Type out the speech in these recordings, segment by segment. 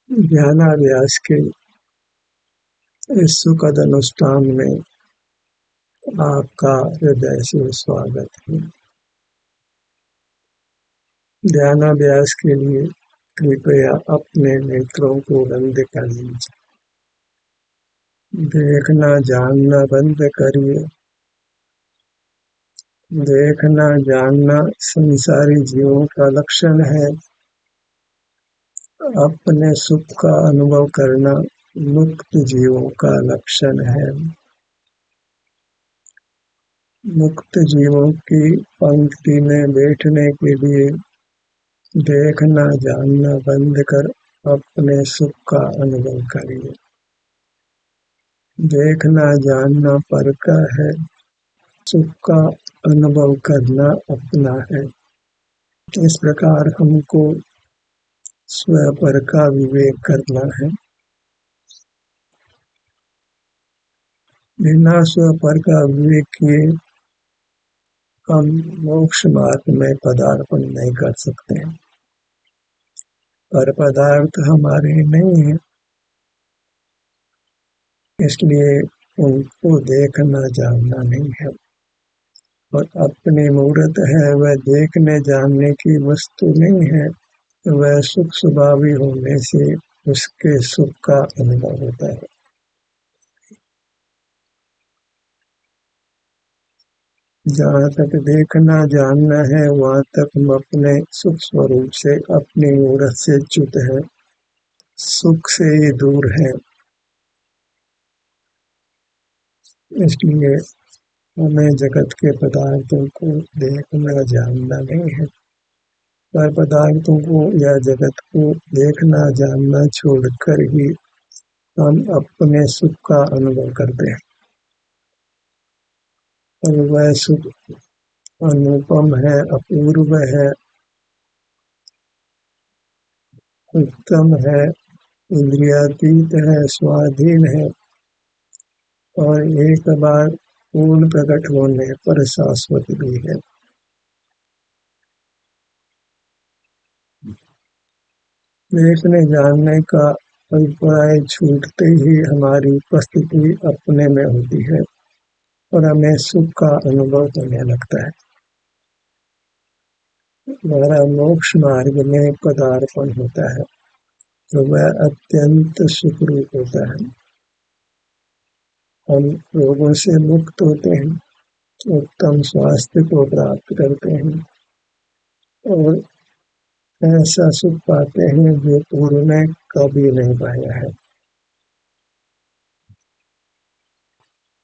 ध्यानाभ्यास के इस सुखद अनुष्ठान में आपका हृदय से स्वागत है। ध्यानाभ्यास के लिए कृपया अपने नेत्रों को बंद कर लीजिए। देखना जानना बंद करिए। देखना जानना संसारी जीवों का लक्षण है। अपने सुख का अनुभव करना मुक्त जीवों का लक्षण है। मुक्त जीवों की पंक्ति में बैठने के लिए देखना जानना बंद कर अपने सुख का अनुभव करिए। देखना जानना पर का है, सुख का अनुभव करना अपना है। इस प्रकार हमको स्वपर का विवेक करना है। बिना स्वपर का विवेक किए हम मोक्ष मार्ग में पदार्पण नहीं कर सकते हैं। पर पदार्थ हमारे नहीं है, इसलिए उनको देखना जानना नहीं है। और अपनी मूर्त है, वह देखने जानने की वस्तु नहीं है। वह सुख स्वभावी होने से उसके सुख का अनुभव होता है। जहाँ तक देखना जानना है वहाँ तक हम अपने सुख स्वरूप से, अपनी मूर्त से च्युत है, सुख से ही दूर है। इसलिए हमें जगत के पदार्थों को देखना जानना नहीं है, पर पदार्थों को या जगत को देखना जानना छोड़कर ही हम अपने सुख का अनुभव करते हैं। और वह सुख अनुपम है, अपूर्व है, उत्तम है, इंद्रियातीत है, स्वाधीन है और एक बार पूर्ण प्रकट होने पर शाश्वत भी है। देखने जानने का अभिप्राय छूटते ही हमारी उपस्थिति अपने में होती है और हमें सुख का अनुभव होने लगता है। हमारा मोक्ष मार्ग में पदार्पण होता है तो वह अत्यंत सुखरूप होता है। हम रोगों से मुक्त होते हैं, उत्तम स्वास्थ्य को प्राप्त करते हैं और ऐसा सुख पाते हैं जो पूर्व में कभी नहीं पाया है।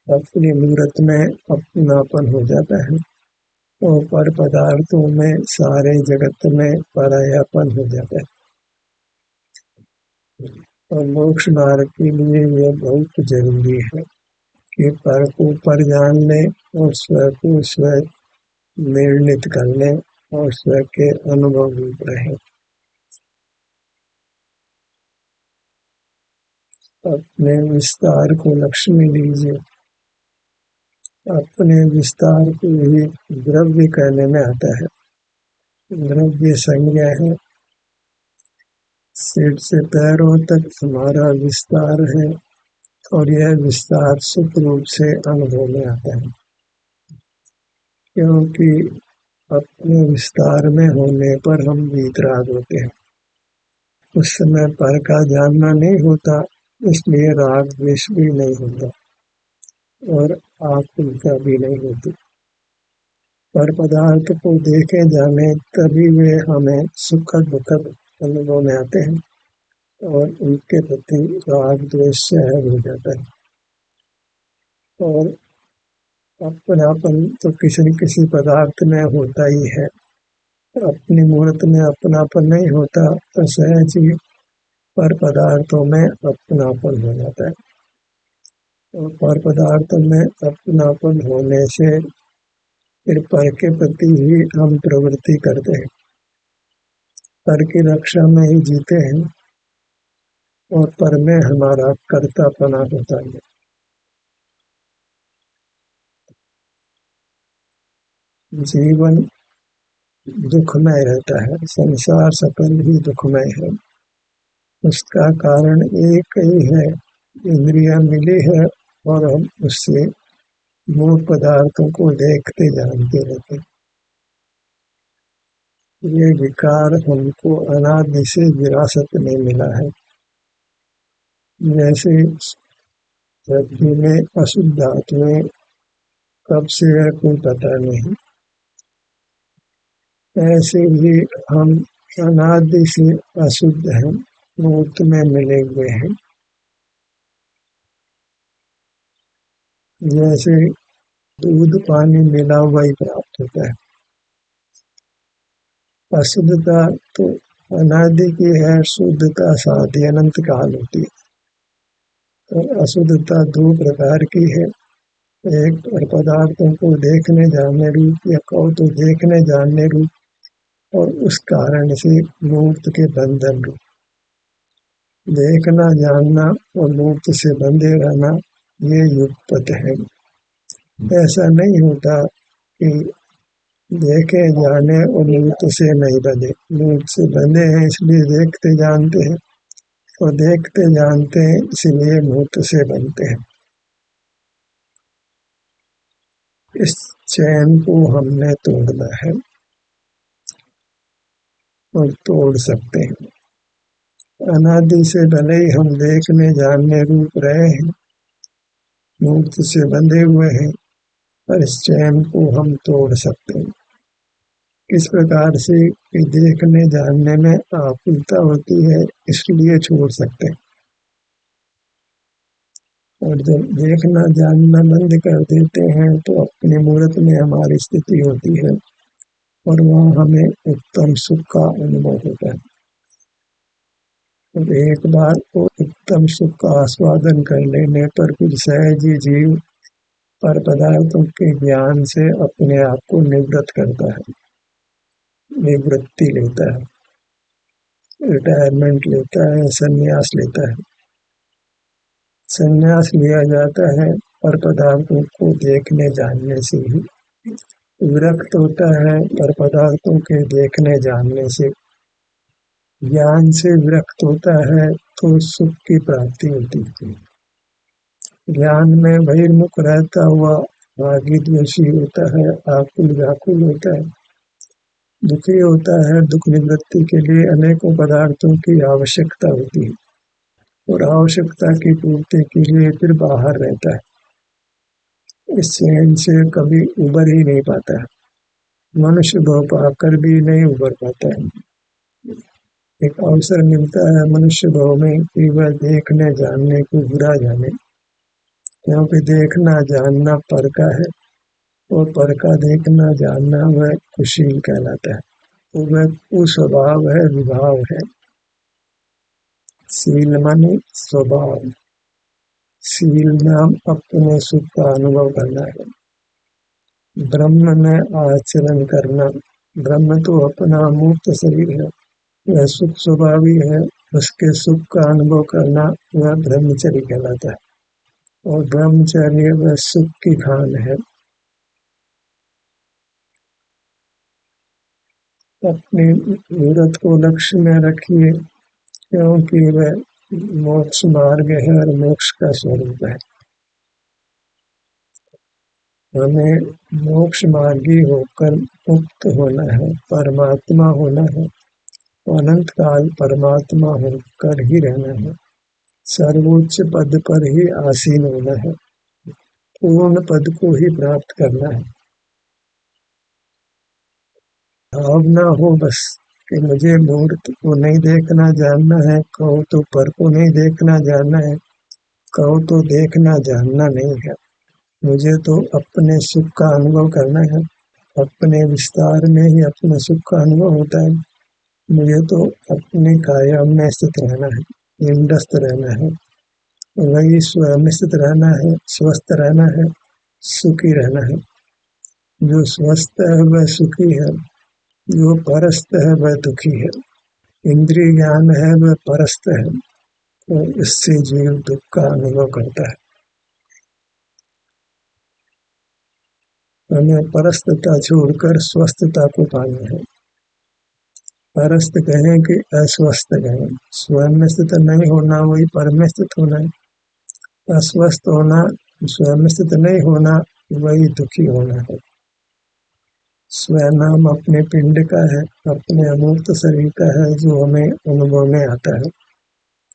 अपनी मूर्त में अपनापन हो जाता है और पर पदार्थों में, सारे जगत में परायापन हो जाता है। और मोक्ष मार्ग के लिए यह बहुत जरूरी है कि पर को पर जान ले और स्व को स्व निर्णित कर ले और स्व के अनुभव रूप रहे। अपने विस्तार को लक्ष्य में लीजिए। अपने विस्तार को ही द्रव्य कहने में आता है। द्रव्य संज्ञा है, सिर से पैरों तक हमारा विस्तार है और यह विस्तार सुख रूप से अनुभव में आता है, क्योंकि अपने विस्तार में होने पर हम वीतराग होते हैं। उस समय पर का जानना नहीं होता, इसलिए राग द्वेष भी नहीं होता और आकुलता भी नहीं होती। पर पदार्थ को देखे जाने तभी वे हमें सुखद दुखद अनुभव में आते हैं और उनके प्रति राग द्वेष सहज हो जाता है। और अपनापन तो किसी न किसी पदार्थ में होता ही है। अपनी मूर्त में अपनापन नहीं होता तो सहज ही पर पदार्थों में अपनापन हो जाता है। और पर पदार्थों में अपनापन होने से फिर पर के प्रति ही हम प्रवृत्ति करते हैं, पर की रक्षा में ही जीते हैं और पर में हमारा कर्तापना होता है। जीवन दुखमय रहता है, संसार सकल ही दुखमय है। उसका कारण एक ही है, इंद्रियां मिली है और हम उससे मूल पदार्थों को देखते जानते रहते हैं। ये विकार हमको अनादि से विरासत में मिला है। जैसे पृथ्वी में अशुद्ध आत्माएं कब से है कोई पता नहीं, ऐसे ही हम अनादि से अशुद्ध हैं, मूर्त में मिले हुए हैं। जैसे दूध पानी मिला हुआ ही प्राप्त होता है। अशुद्धता तो अनादि की है, शुद्धता साधी अनंत काल होती है। तो अशुद्धता दो प्रकार की है, एक पदार्थों को देखने जानने रूप या कहो तो देखने जानने रूप, और उस कारण से मूर्त के बंधन रूप। देखना जानना और मूर्त से बंधे रहना ये युगपत है। ऐसा नहीं होता कि देखे जाने और मूर्त से नहीं बंधे। मूर्त से बंधे हैं इसलिए देखते जानते हैं, और देखते जानते हैं इसलिए मूर्त से बनते हैं। इस चैन को हमने तोड़ना है और तोड़ सकते हैं। अनादि से भले ही हम देखने जानने रूप रहे हैं, मूर्त से बंधे हुए हैं, पर इस चैन को हम तोड़ सकते हैं। किस प्रकार से कि देखने जानने में आकुलता होती है इसलिए छोड़ सकते हैं, और जब देखना जानना बंद कर देते हैं तो अपने मूर्त में हमारी स्थिति होती है और वहाँ हमें उत्तम सुख का अनुभव होता है। और एक बार वो उत्तम सुख का आस्वादन कर लेने पर कुछ सहज ही जीव पर पदार्थों के ज्ञान से अपने आप को निवृत्त करता है, निवृत्ति लेता है, रिटायरमेंट लेता है, संन्यास लेता है। संन्यास लिया जाता है पर पदार्थों को देखने जानने से ही। विरक्त होता है पर पदार्थों के देखने जानने से। ज्ञान से विरक्त होता है तो सुख की प्राप्ति होती है। ज्ञान में बहिर्मुख रहता हुआ रागी द्वेषी होता है, आकुल व्याकुल होता है, दुखी होता है। दुख निवृत्ति के लिए अनेकों पदार्थों की आवश्यकता होती है और आवश्यकता की पूर्ति के लिए फिर बाहर रहता है। इस चैन से कभी उबर ही नहीं पाता है, मनुष्य भाव पाकर भी नहीं उबर पाता है। एक अवसर मिलता है मनुष्य भाव में कि वह देखने जानने को बुरा जाने, क्योंकि देखना जानना पर का है और पर का देखना जानना वह कुशील कहलाता है। तो वह कुस्वभाव है, विभाव है। शील माने स्वभाव, शील नाम अपने सुख का अनुभव करना है, ब्रह्म में आचरण करना। ब्रह्म तो अपना मूर्त शरीर है, वह सुख स्वभावी है, उसके सुख का अनुभव करना वह ब्रह्मचर्य कहलाता है। और ब्रह्मचर्य वह सुख की खान है। अपनी मूर्त को लक्ष्य में रखिए, क्योंकि वह मोक्ष मार्ग है और मोक्ष का स्वरूप है। हमें मोक्ष मार्गी होकर मुक्त होना है, परमात्मा होना है, अनंत काल परमात्मा होकर ही रहना है, सर्वोच्च पद पर ही आसीन होना है, पूर्ण पद को ही प्राप्त करना है। भावना हो बस कि मुझे मूर्त को नहीं देखना जानना है, कहो तो पर को नहीं देखना जानना है, कहो तो देखना जानना नहीं है। मुझे तो अपने सुख का अनुभव करना है, अपने विस्तार में ही अपने सुख का अनुभव होता है। मुझे तो अपने कायम में स्थित रहना है, इंद्रस्थ रहना है, वही स्वयं स्थित रहना है, स्वस्थ रहना है, सुखी रहना है। जो स्वस्थ है वह सुखी है, जो परस्त है वह दुखी है। इंद्रिय ज्ञान है वह परस्त है, तो इससे जीव दुख का अनुभव करता है। हमें परस्तता छोड़कर स्वस्थता को पाना है, परस्थ कहें कि अस्वस्थ कहें, स्वयं में स्थित नहीं होना वही पर में स्थित होना है, अस्वस्थ होना स्वयं में स्थित नहीं होना वही दुखी होना है। स्वयं नाम अपने पिंड का है, अपने अमूर्त शरीर का है जो हमें अनुभव में आता है।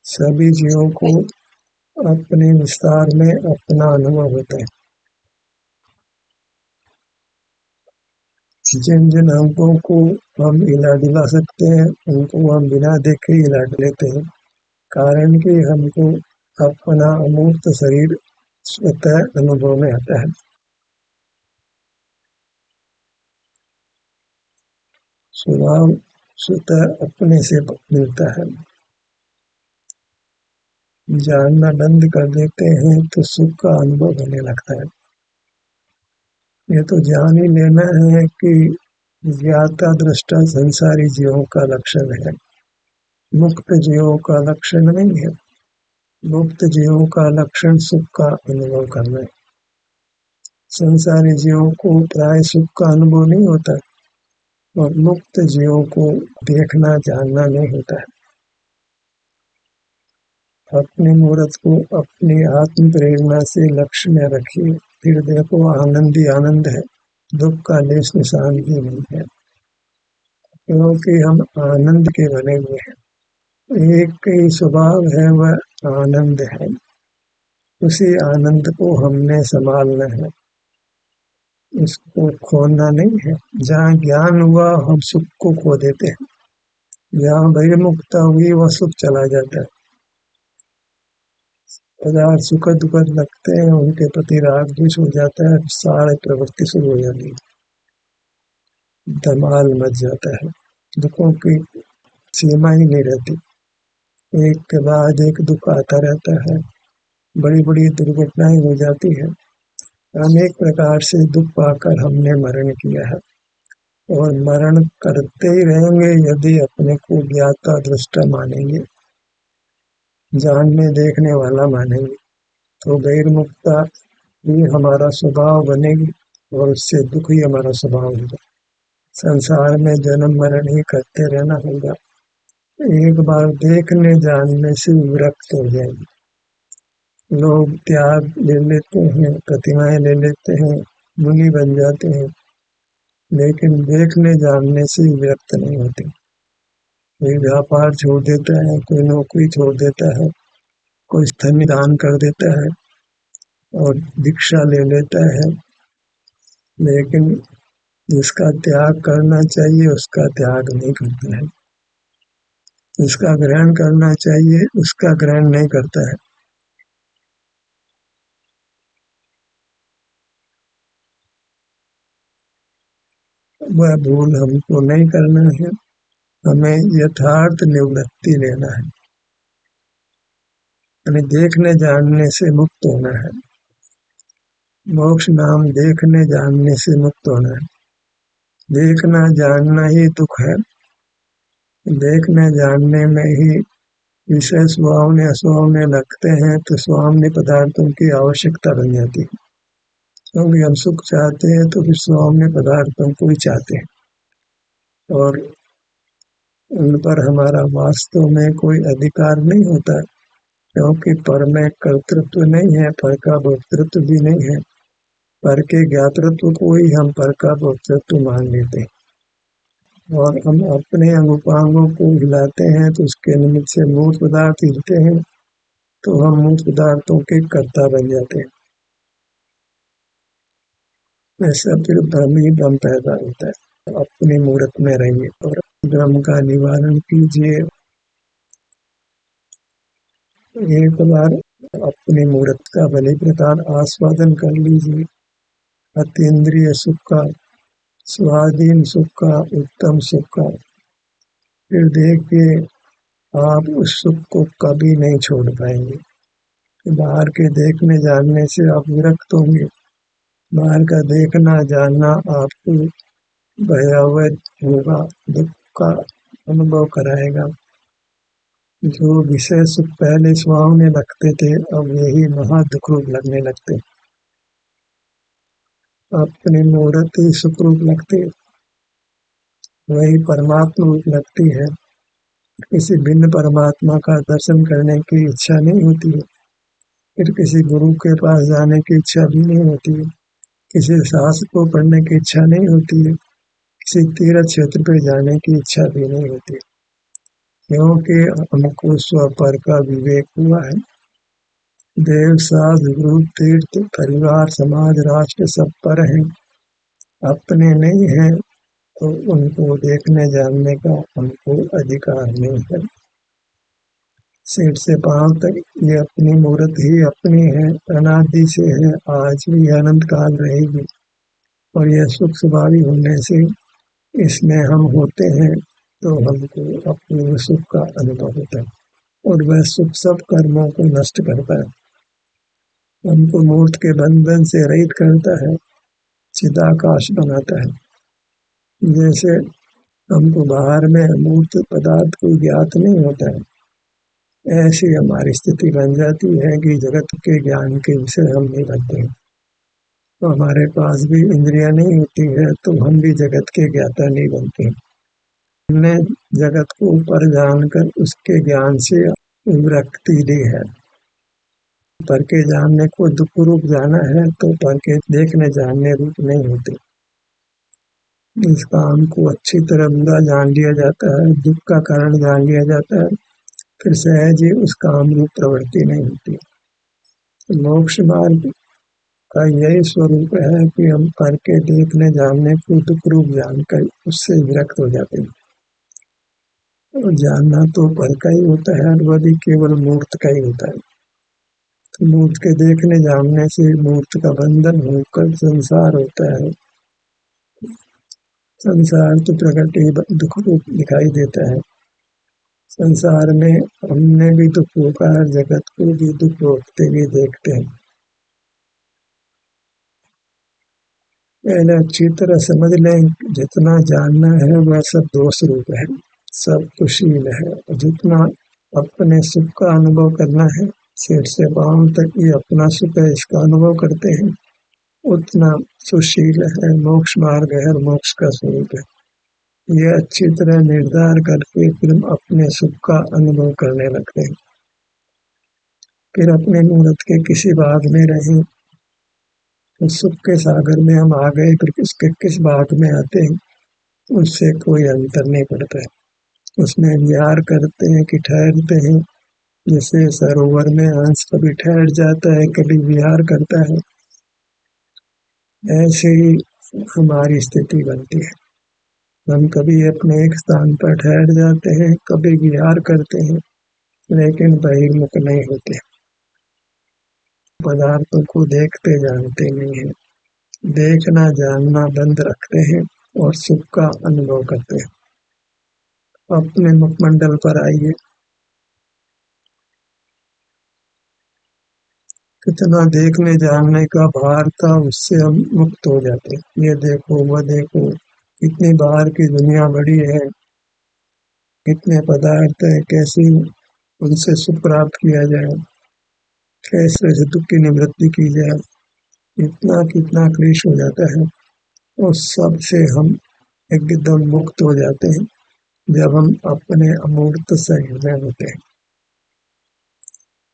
सभी जीवों को अपने विस्तार में अपना अनुभव होता है। जिन जिन अंगों को हम हिला डुला सकते हैं उनको हम बिना देखे हिला लेते हैं, कारण कि हमको अपना अमूर्त शरीर स्वतः अनुभव में आता है। स्वभाव स्वतः अपने से मिलता है। जानना बंद कर देते हैं तो सुख का अनुभव होने लगता है। ये तो जान ही लेना है कि ज्ञाता दृष्टा संसारी जीवों का लक्षण है, मुक्त जीवों का लक्षण नहीं है। मुक्त जीवों का लक्षण सुख का अनुभव करना है। संसारी जीवों को प्राय सुख का अनुभव नहीं होता और मुक्त जीवों को देखना जानना नहीं होता है। अपने मुहूर्त को अपनी आत्म प्रेरणा से लक्ष्य में रखिए, फिर देखो आनंद ही आनंद है, दुख का लेश निशान भी नहीं है, क्योंकि हम आनंद के बने हुए हैं। एक ही स्वभाव है, वह आनंद है। उसी आनंद को हमने संभालना है, इसको खोना नहीं है। जहाँ ज्ञान हुआ हम सुख को खो देते हैं, जहाँ बहिर्मुखता हुई वह सुख चला जाता है। पदार्थ सुखद दुखद लगते हैं, उनके प्रति राग द्वेष हो जाता है, सारे प्रवृत्ति शुरू हो जाती है, धमाल मच जाता है, दुखों की सीमा ही नहीं रहती, एक के बाद एक दुख आता रहता है, बड़ी बड़ी दुर्घटनाएं हो जाती है। अनेक प्रकार से दुख पाकर हमने मरण किया है और मरण करते ही रहेंगे यदि अपने को ज्ञाता दृष्टा मानेंगे, जानने देखने वाला मानेंगे, तो बहिर्मुखता ही हमारा स्वभाव बनेगी और उससे दुख ही हमारा स्वभाव होगा। संसार में जन्म मरण ही करते रहना होगा। एक बार देखने जानने से विरक्त हो जाएगी। लोग त्याग ले लेते हैं, प्रतिमाएं ले लेते हैं, मुनि बन जाते हैं, लेकिन देखने जानने से विरक्त नहीं होते। कोई व्यापार छोड़ देता है, कोई नौकरी छोड़ देता है, कोई धन दान कर देता है और दीक्षा ले लेता है, लेकिन जिसका त्याग करना चाहिए उसका त्याग नहीं करता है, जिसका ग्रहण करना चाहिए उसका ग्रहण नहीं करता है। वह भूल हमको नहीं करना है, हमें यथार्थ निवृत्ति लेना है, हमें देखने जानने से मुक्त होना है। मोक्ष नाम देखने जानने से मुक्त होना है। देखना जानना ही दुख है, देखने जानने में ही विषय सुहावने असुहावने लगते हैं तो सुहावने पदार्थों की आवश्यकता बन जाती है, क्योंकि हम सुख चाहते हैं तो फिर सुहावने पदार्थों को ही चाहते हैं और उन पर हमारा वास्तव में कोई अधिकार नहीं होता, क्योंकि पर में कर्तृत्व नहीं है, पर का भोक्तृत्व भी नहीं है। पर के ज्ञातृत्व को ही हम पर का भोक्तृत्व मान लेते हैं और हम अपने अंगोपांगों को हिलाते हैं तो उसके निमित्त से मूर्त पदार्थ हिलते हैं, तो हम मूर्त पदार्थों के कर्ता बन जाते हैं। ऐसा फिर भ्रम ही भ्रम पैदा होता है। अपने मुहूर्त में रहिए और भ्रम का निवारण कीजिए। एक बार अपने मुहूर्त का भली प्रकार आस्वादन कर लीजिए, अतीन्द्रिय सुख का, स्वाधीन सुख का, उत्तम सुख का। फिर देखिए आप उस सुख को कभी नहीं छोड़ पाएंगे। बाहर के देखने जानने से आप विरक्त होंगे, बाहर का देखना जानना आपको भयावह होगा, दुख का अनुभव कराएगा। जो विषय सुख पहले सुहावने लगते थे अब यही महा दुख रूप लगने लगते, अपने मुहूर्त ही सुख रूप लगते। वही परमात्मा लगती है। किसी भिन्न परमात्मा का दर्शन करने की इच्छा नहीं होती है, फिर किसी गुरु के पास जाने की इच्छा भी नहीं होती है, किसी शास्त्र को पढ़ने की इच्छा नहीं होती है, किसी तीर्थ क्षेत्र पे जाने की इच्छा भी नहीं होती, क्योंकि हमको स्वपर का विवेक हुआ है। देव साधु गुरु तीर्थ परिवार समाज राष्ट्र सब पर हैं, अपने नहीं हैं, तो उनको देखने जानने का हमको अधिकार नहीं है। सिर से पांव तक ये अपनी मूर्त ही अपनी है, अनादि से है, आज भी अनंत काल रहेगी, और यह सुख स्वभावी होने से इसमें हम होते हैं, तो हमको अपने सुख का अनुभव होता है, और वह सुख सब कर्मों को नष्ट करता है, हमको मूर्त के बंधन से रहित करता है, चिदाकाश बनाता है। जैसे हमको बाहर में मूर्त पदार्थ कोई ज्ञात नहीं होता है, ऐसी हमारी स्थिति बन जाती है कि जगत के ज्ञान के विषय हम नहीं बनते हैं। तो हमारे पास भी इंद्रियां नहीं होती है, तो हम भी जगत के ज्ञाता नहीं बनते। हमने जगत को ऊपर जानकर उसके ज्ञान से विरक्ति ली है। पर के जानने को दुख रूप जाना है, तो पर के देखने जानने रूप नहीं होते। इस काम को अच्छी तरह बुरा जान लिया जाता है, दुख का कारण जान लिया जाता है, फिर सहज ही उस काम रूप प्रवृत्ति नहीं होती। मोक्ष मार्ग का यही स्वरूप है कि हम पर के देखने जानने को दुख रूप जानकर उससे विरक्त हो जाते हैं। और जानना तो पर का ही होता है, वह भी केवल मूर्त का ही होता है। तो मूर्त के देखने जानने से मूर्त का बंधन होकर संसार होता है। संसार तो प्रकृति दुख रूप दिखाई देता है। संसार में हमने भी दुख भोगा है, जगत को भी दुख भोगते हुए देखते हैं। पहले अच्छी तरह समझ लें, जितना जानना है वह सब दोष रूप है, सब कुशील है। जितना अपने सुख का अनुभव करना है, सिर से पांव तक ये अपना सुख है, इसका अनुभव करते हैं, उतना सुशील है, मोक्ष मार्ग है, मोक्ष का स्वरूप है। ये अच्छी तरह निर्धार करके फिर हम अपने सुख का अनुभव करने लगते हैं। फिर अपने मूर्त के किसी भाग में रहें, तो सुख के सागर में हम आ गए, फिर उसके किस भाग में आते हैं उससे कोई अंतर नहीं पड़ता है। उसमें विहार करते हैं कि ठहरते हैं, जैसे सरोवर में हंस कभी ठहर जाता है, कभी विहार करता है, ऐसे ही हमारी स्थिति बनती है। हम कभी अपने एक स्थान पर ठहर जाते हैं, कभी विहार करते हैं, लेकिन बहिर्मुख नहीं होते। पदार्थों को देखते जानते नहीं हैं, देखना जानना बंद रखते हैं और सुख का अनुभव करते हैं। अपने मुखमंडल पर आइए, कितना देखने जानने का भार था, उससे हम मुक्त हो जाते हैं। ये देखो वह देखो, कितनी बाहर की दुनिया बड़ी है, कितने पदार्थ है, कैसे उनसे सुख प्राप्त किया जाए, कैसे से दुख की निवृत्ति की जाए, इतना कितना क्लेश हो जाता है। और सब से हम एकदम मुक्त हो जाते हैं जब हम अपने अमूर्त शरीर में होते हैं।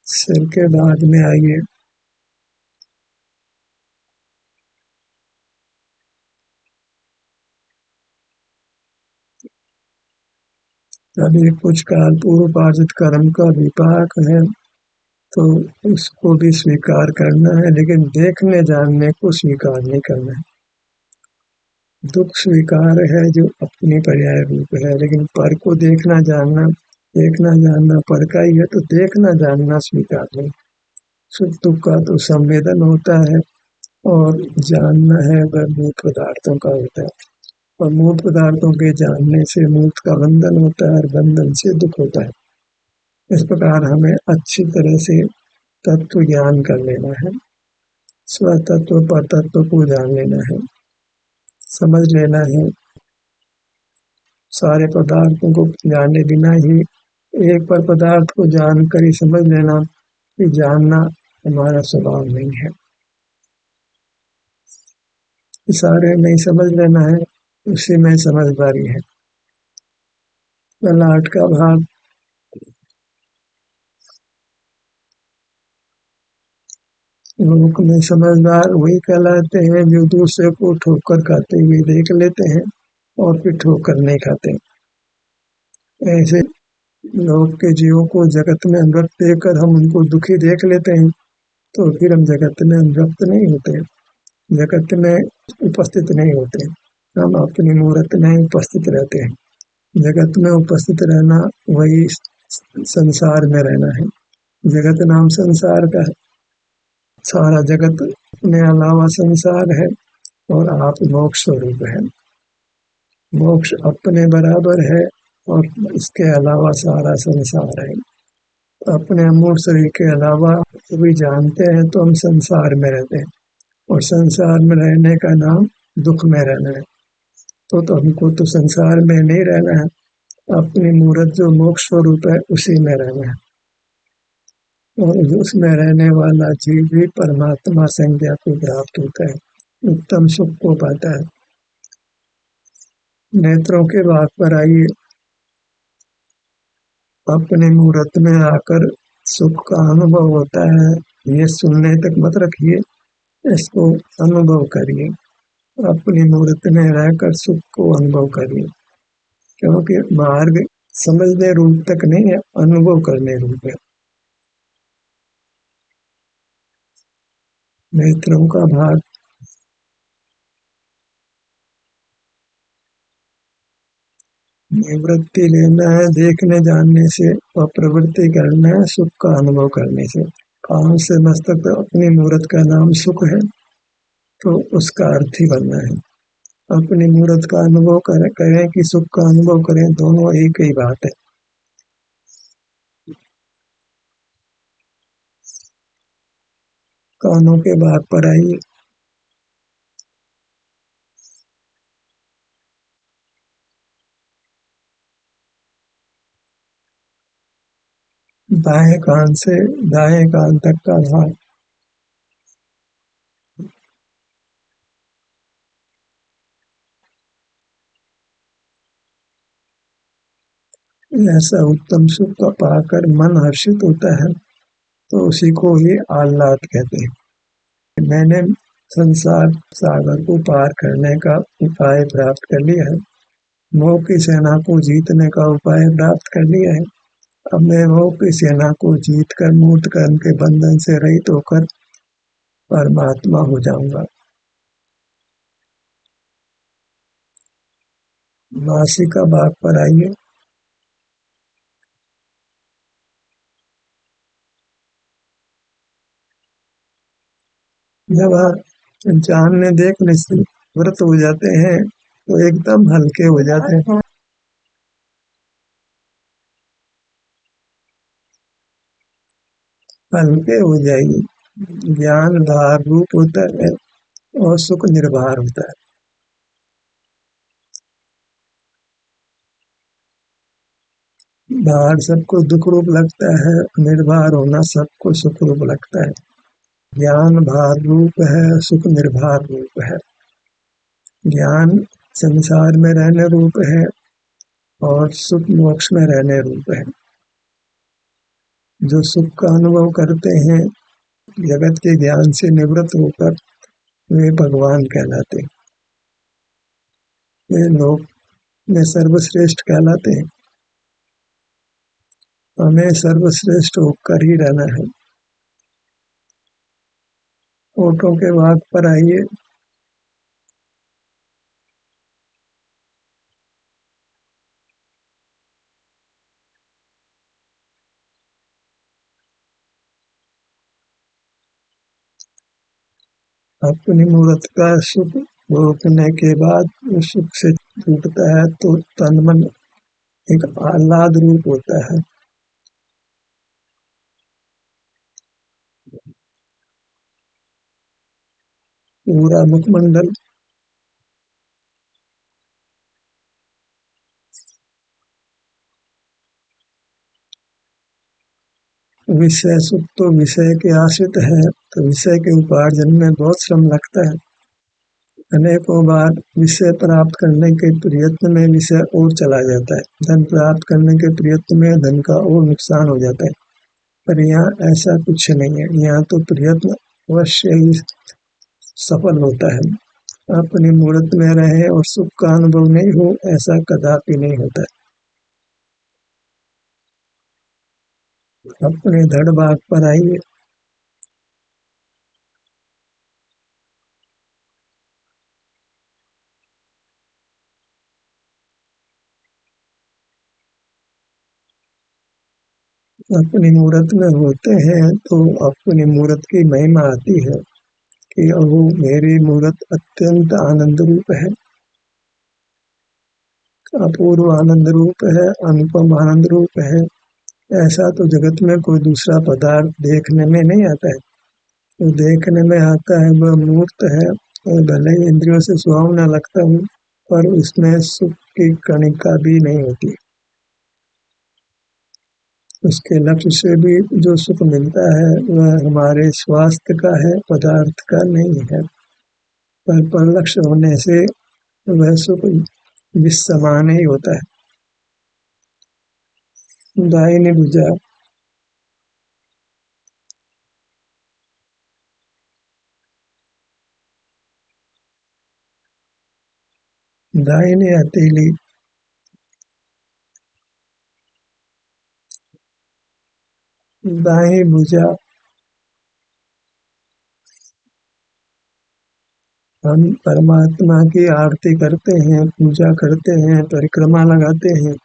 सिर के बाद में आइए, अभी कुछ काल पूर्व पार्जित कर्म का विपाक है, तो उसको भी स्वीकार करना है, लेकिन देखने जानने को स्वीकार नहीं करना है। दुख स्वीकार है जो अपनी पर्याय रूप है, लेकिन पर को देखना जानना पर का ही है, तो देखना जानना स्वीकार नहीं। सुख दुख का तो संवेदन होता है, और जानना है वह मूर्त पदार्थों का होता है, और मूर्त पदार्थों के जानने से मूर्त का बंधन होता है, और बंधन से दुख होता है। इस प्रकार हमें अच्छी तरह से तत्व ज्ञान कर लेना है, स्व तत्व पर तत्व को जान लेना है, समझ लेना है। सारे पदार्थों को जाने बिना ही एक पर पदार्थ को जानकर ही समझ लेना कि जानना हमारा स्वभाव नहीं है। सारे में समझ लेना है, उसी में समझदारी है। ललाट का भाग। लोक में समझदार वही कहलाते हैं जो दूसरे को ठोकर खाते हुए देख लेते हैं और फिर ठोकर नहीं खाते। ऐसे लोक के जीवों को जगत में अनुरक्त देखकर हम उनको दुखी देख लेते हैं, तो फिर हम जगत में अनुरक्त नहीं होते, जगत में उपस्थित नहीं होते। हम अपनी मूर्त में उपस्थित रहते हैं। जगत में उपस्थित रहना वही संसार में रहना है। जगत नाम संसार का है। सारा जगत अपने अलावा संसार है और आप मोक्ष स्वरूप है। मोक्ष अपने बराबर है और इसके अलावा सारा संसार है। अपने अमूर्त शरीर के अलावा भी जानते हैं तो हम संसार में रहते हैं, और संसार में रहने का नाम दुख में रहना है। तो हमको तो संसार में नहीं रहना है, अपनी मूर्त जो मोक्ष स्वरूप है उसी में रहना है। और उसमें रहने वाला जीव भी परमात्मा संज्ञा को प्राप्त होता है, उत्तम सुख को पाता है। नेत्रों के भाग पर आइए। अपने मूर्त में आकर सुख का अनुभव होता है, ये सुनने तक मत रखिए, इसको अनुभव करिए। अपनी मूर्त में रहकर सुख को अनुभव करिए, क्योंकि मार्ग समझने रूप तक नहीं है, अनुभव करने रूप है। नेत्रों का भाग। निवृत्ति लेना है देखने जानने से, और प्रवृत्ति करना है सुख का अनुभव करने से। काम से मस्तक अपनी मूर्त का नाम सुख है, तो उसका अर्थ ही बनना है। अपनी मूर्त का अनुभव करें कि सुख का अनुभव करें, दोनों एक ही बात है। कानों के भाग पर आइए। बाएं कान से दाएं कान तक का भाग। ऐसा उत्तम सुख का पाकर मन हर्षित होता है, तो उसी को ही आह्लाद कहते हैं। मैंने संसार सागर को पार करने का उपाय प्राप्त कर लिया है, मोह की सेना को जीतने का उपाय प्राप्त कर लिया है। अब मैं मोह की सेना को जीत कर मूर्त कर्म के बंधन से रहित होकर परमात्मा हो जाऊंगा। नासिका भाग पर आइए। जब आप जानने देखने से व्रत हो जाते हैं तो एकदम हल्के हो जाते हैं। हल्के हो जाइए। ज्ञान भार रूप होता है और सुख निर्भर होता है। भार सबको दुख रूप लगता है, निर्भर होना सबको सुख रूप लगता है। ज्ञान भार रूप है, सुख निर्भर रूप है। ज्ञान संसार में रहने रूप है और सुख मोक्ष में रहने रूप है। जो सुख का अनुभव करते हैं जगत के ज्ञान से निवृत्त होकर, वे भगवान कहलाते हैं। वे लोक में सर्वश्रेष्ठ कहलाते हैं। हमें सर्वश्रेष्ठ होकर ही रहना है। ओठों के भाग पर आइए। अपनी मूर्त का सुख भोगने के बाद उस सुख से छूटता है तो तन मन एक आह्लाद रूप होता है। पूरा मुखमंडल। विषय सुख तो विषय के आश्रित है, तो विषय के उपार्जन में बहुत श्रम लगता है। अनेकों बार विषय प्राप्त करने के प्रयत्न में विषय और चला जाता है, धन प्राप्त करने के प्रयत्न में धन का और नुकसान हो जाता है। पर यहाँ ऐसा कुछ नहीं है, यहाँ तो प्रयत्न अवश्य ही सफल होता है। अपनी मूर्त में रहे और सुख का अनुभव नहीं हो, ऐसा कदापि नहीं होता है। अपने धड़ भाग पर आइए। अपनी मूर्त में होते हैं तो अपनी मूर्त की महिमा आती है कि अहो मेरी मूर्त अत्यंत आनंद रूप है, अपूर्व आनंद रूप है, अनुपम आनंद रूप है। ऐसा तो जगत में कोई दूसरा पदार्थ देखने में नहीं आता है। तो देखने में आता है वह मूर्त है, और भले ही इंद्रियों से सुहावना लगता हूँ, पर उसमें सुख की कणिका भी नहीं होती। उसके लक्ष्य से भी जो सुख मिलता है वह हमारे स्वास्थ्य का है, पदार्थ का नहीं है। पर लक्ष्य होने से वह सुख विसमान ही होता है। दाहिनी भुजा, दाहिनी हथेली, दाहिनी भुजा। हम परमात्मा की आरती करते हैं, पूजा करते हैं, परिक्रमा लगाते हैं,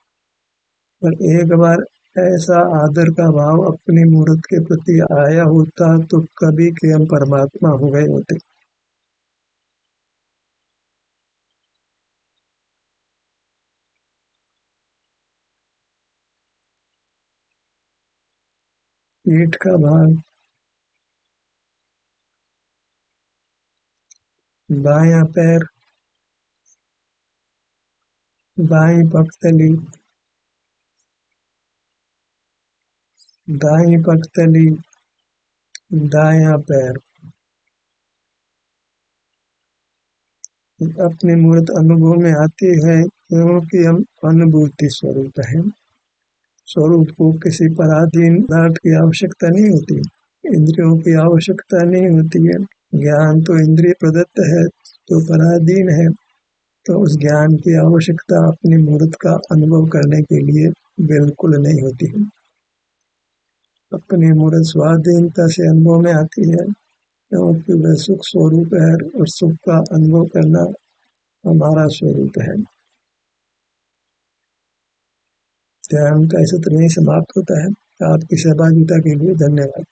पर एक बार ऐसा आदर का भाव अपनी मूर्त के प्रति आया होता तो कभी के हम परमात्मा हो गए होते। पीठ का भाग, बायां पैर, बाईं पगतली, दाईं पगतली, दायां पैर। अपनी मूर्त अनुभव में आती है क्योंकि हम अनुभूति स्वरूप हैं। स्वरूप को किसी पराधीन पदार्थ की आवश्यकता नहीं होती, इंद्रियों की आवश्यकता नहीं होती है। ज्ञान तो इंद्रिय प्रदत्त है, तो पराधीन है, तो उस ज्ञान की आवश्यकता अपनी मूर्त का अनुभव करने के लिए बिल्कुल नहीं होती है। अपनी मूर्त स्वाधीनता से अनुभव में आती है क्योंकि वह सुख स्वरूप है, और सुख का अनुभव करना हमारा स्वरूप है। ध्यान का इस तरह ही समाप्त होता है। आपकी सहभागिता के लिए धन्यवाद।